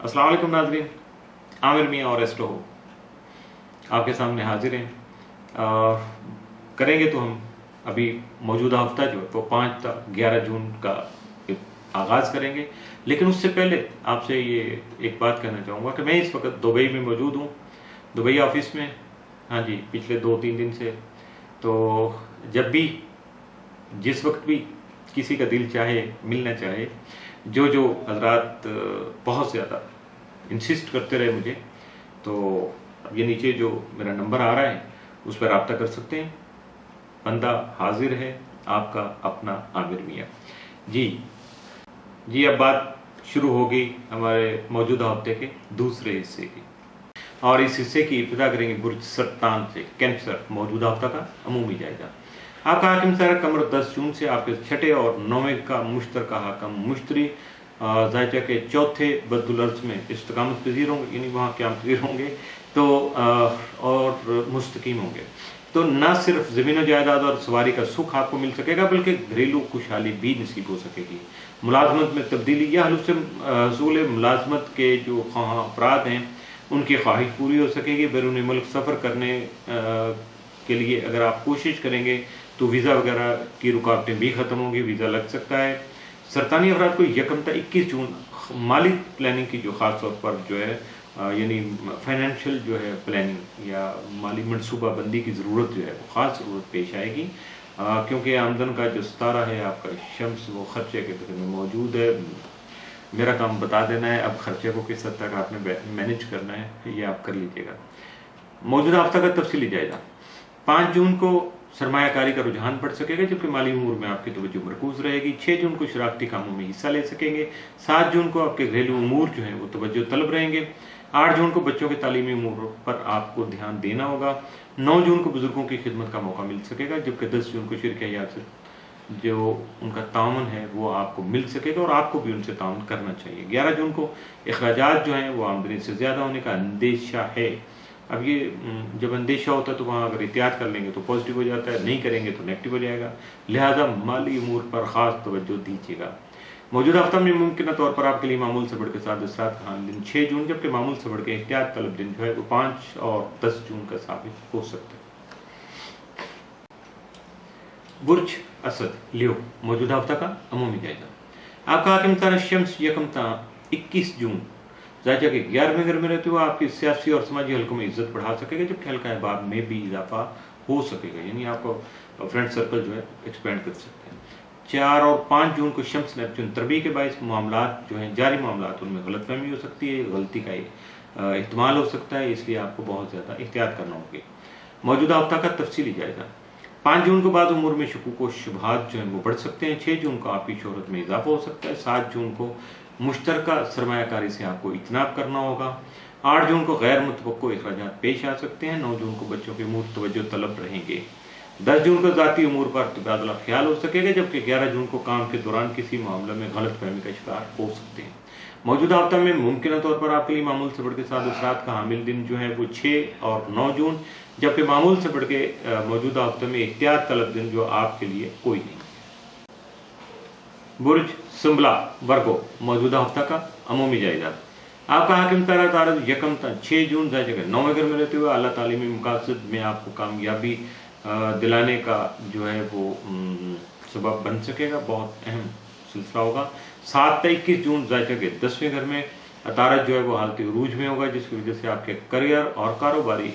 अस्सलाम वालेकुम नाज़रीन, आमिर मियाँ और एस्ट्रो हो आपके सामने हाजिर हैं। करेंगे तो हम अभी मौजूदा हफ्ता जो है वो 5 था 11 जून का आगाज़ करेंगे, लेकिन उससे पहले आपसे ये एक बात कहना चाहूँगा कि मैं इस वक्त दुबई में मौजूद हूँ, दुबई ऑफिस में। हाँ जी, पिछले 2-3 दिन से। तो जब भी जिस वक्त भी किसी का दिल चाहे, मिलना चाहे, जो हजरात बहुत ज़्यादा इंसिस्ट करते रहे मुझे, तो ये नीचे जो मेरा नंबर आ रहा है उस पर रब्ता कर सकते हैं। बंदा हाजिर है, आपका अपना आमिर मियाँ। जी, अब बात शुरू होगी हमारे मौजूदा हफ्ते के दूसरे हिस्से की, और इस हिस्से की इब्तिदा करेंगे बुर्ज सरतान से, कैंसर, मौजूदा हफ्ता का अमूमी जायजा। आपका हाकिम सारा कमर 10 जून से आपके छठे और 9वें का मुश्तरका हाकम मुश्तरी ज़ायजा के चौथे बद्दुल-अर्ज़ में इस्तिकामत पज़ीर होंगे, यानी वहाँ क़याम पज़ीर होंगे तो और मुस्तकीम होंगे। तो न सिर्फ ज़मीन जायदाद और सवारी का सुख आपको मिल सकेगा, बल्कि घरेलू खुशहाली भी नसीब हो सकेगी। मुलाजमत में तब्दीली या हसूल मुलाजमत के जो अफराद हैं उनकी ख्वाहिश पूरी हो सकेगी। बैरून मुल्क सफ़र करने के लिए अगर आप कोशिश करेंगे तो वीज़ा वगैरह की रुकावटें भी ख़त्म होंगी, वीज़ा लग सकता है। सरतानी अफराद को 21 जून माली प्लानिंग की जो ख़ास तौर पर जो है यानी फाइनेंशियल जो है प्लानिंग या माली मनसूबा बंदी की ज़रूरत जो है वो ख़ास ज़रूरत पेश आएगी, क्योंकि आमदन का जो सितारा है आपका शम्स वो खर्चे के दौर में मौजूद है। मेरा काम बता देना है, अब खर्चे को किस हद तक आपने मैनेज करना है ये आप कर लीजिएगा। मौजूदा हफ्ता का तफसीली जायजा। 5 जून को सरमायाकारी का रुझान बढ़ सकेगा, जबकि माली उमूर में आपकी तवज्जो मरकूज रहेगी। 6 जून को शरारती कामों में हिस्सा ले सकेंगे। 7 जून को आपके घरेलू उमूर जो हैं वो तवज्जो तलब रहेंगे। 8 जून को बच्चों के तालीमी उमूर पर आपको ध्यान देना होगा। 9 जून को बुजुर्गों की खिदमत का मौका मिल सकेगा, जबकि 10 जून को शिरके हयात से जो उनका ताउन है वो आपको मिल सकेगा और आपको भी उनसे ताउन करना चाहिए। 11 जून को अखराजात जो हैं वो आमदनी से ज़्यादा होने का अंदेशा है। अब ये जब अंदेशा होता है तो वहाँ अगर एहतियात कर लेंगे तो पॉजिटिव हो जाता है, नहीं करेंगे तो नेगेटिव हो जाएगा। लिहाजा माली उमूर पर ख़ास तवज्जो दीजिएगा। मौजूदा हफ्ता में मुमकिन तौर पर आपके लिए मामूल से बढ़ के 7 असरात का दिन 6 जून, जबकि मामूल से बढ़ के एहतियात तलब दिन जो है वो 5 और 10 जून का साबित हो सकता है। बुर्ज असद लियो, मौजूदा हफ्ता का अमूमी जायजा। आपका हाकिम तारा शम्स 21 जून ज़ायजा के 11वें घर में रहते हुए आपकी सियासी और समाजी हल्कों में इज्जत बढ़ा सकेगा, जबकि हल्का अहबाब में भी इजाफा हो सकेगा, यानी आपको फ्रेंड सर्कल जो है एक्सपेंड कर सकते हैं। 4 और 5 जून को शम्स नेपच्यून तरबी के बायस मामलात जो हैं जारी मामलात उनमें गलतफहमी हो सकती है, गलती का एहतमाल हो सकता है, इसलिए आपको बहुत ज़्यादा एहतियात करना होगी। मौजूदा हफ्ता का तफसीली जायजा। 5 जून को बाद उमूर में शकूक व शुबहात जो हैं वो बढ़ सकते हैं। 6 जून को आपकी शोहरत में इजाफा हो सकता है। 7 जून को मुश्तरका सरमायाकारी से आपको इजनाब करना होगा। 8 जून को गैर मुतवक्को अखराजात पेश आ सकते हैं। 9 जून को बच्चों के उमूर तवज्जो तलब रहेंगे। 10 जून को ज़ाती उमूर पर तबादला ख्याल हो सकेगा, जबकि 11 जून को काम के दौरान किसी मामले में गलत फहमी का शिकार हो सकते हैं। मौजूदा हफ्ता में मुमकिन तौर पर आपके लिए मामूल से बढ़ के 7 असरात का हामिल दिन जो है वो 6 और 9 जून, जबकि मामूल से बढ़ के मौजूदा हफ्ते में एहतियात तलब दिन जो आपके लिए कोई नहीं। बुर्ज सुंबला वर्गो, मौजूदा हफ्ता का अमूमी जायजा। आपका हाकिम तारा तारद 6 जून ज़ायजा के 9वें घर में रहते हुए आला तालीमी मकासद में आपको कामयाबी दिलाने का जो है वो सबब बन सकेगा, बहुत अहम सिलसिला होगा। 7 से 21 जून ज़ायजा के 10वें घर में अतारत जो है वो हालत उरूज में होगा, जिसकी वजह से आपके करियर और कारोबारी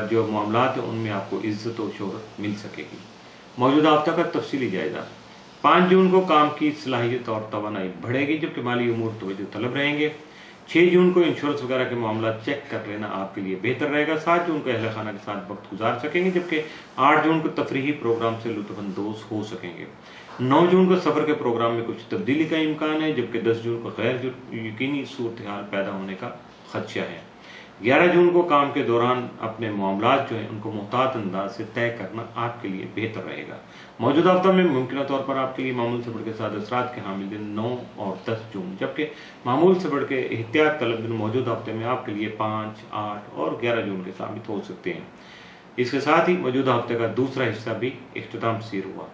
जो मामलात हैं उनमें आपको इज्जत और शोहरत मिल सकेगी। मौजूदा हफ्ता का तफसीली जायजा। 5 जून को काम की सलाहियत और तवानाई बढ़ेगी, जबकि माली उमूर तवज्जो तलब रहेंगे। 6 जून को इंश्योरेंस वगैरह के मामला चेक कर लेना आपके लिए बेहतर रहेगा। 7 जून को अहले खाना के साथ वक्त गुजार सकेंगे, जबकि 8 जून को तफरीही प्रोग्राम से लुत्फानंदोज हो सकेंगे। 9 जून को सफ़र के प्रोग्राम में कुछ तब्दीली का इम्कान है, जबकि 10 जून को गैर यकीनी सूरत हाल पैदा होने का खदशा है। 11 जून को काम के दौरान अपने मामलात जो हैं उनको मुहतात अंदाज से तय करना आपके लिए बेहतर रहेगा। मौजूदा हफ्ता में मुमकिन तौर पर आपके लिए मामूल से बढ़ के 7 असरात के हामिल दिन 9 और 10 जून, जबकि मामूल से बढ़ के एहतियात तलब दिन मौजूदा हफ्ते में आपके लिए 5, 8 और 11 जून के साबित हो सकते हैं। इसके साथ ही मौजूदा हफ्ते का दूसरा हिस्सा भी इख्तिताम पसीर हुआ।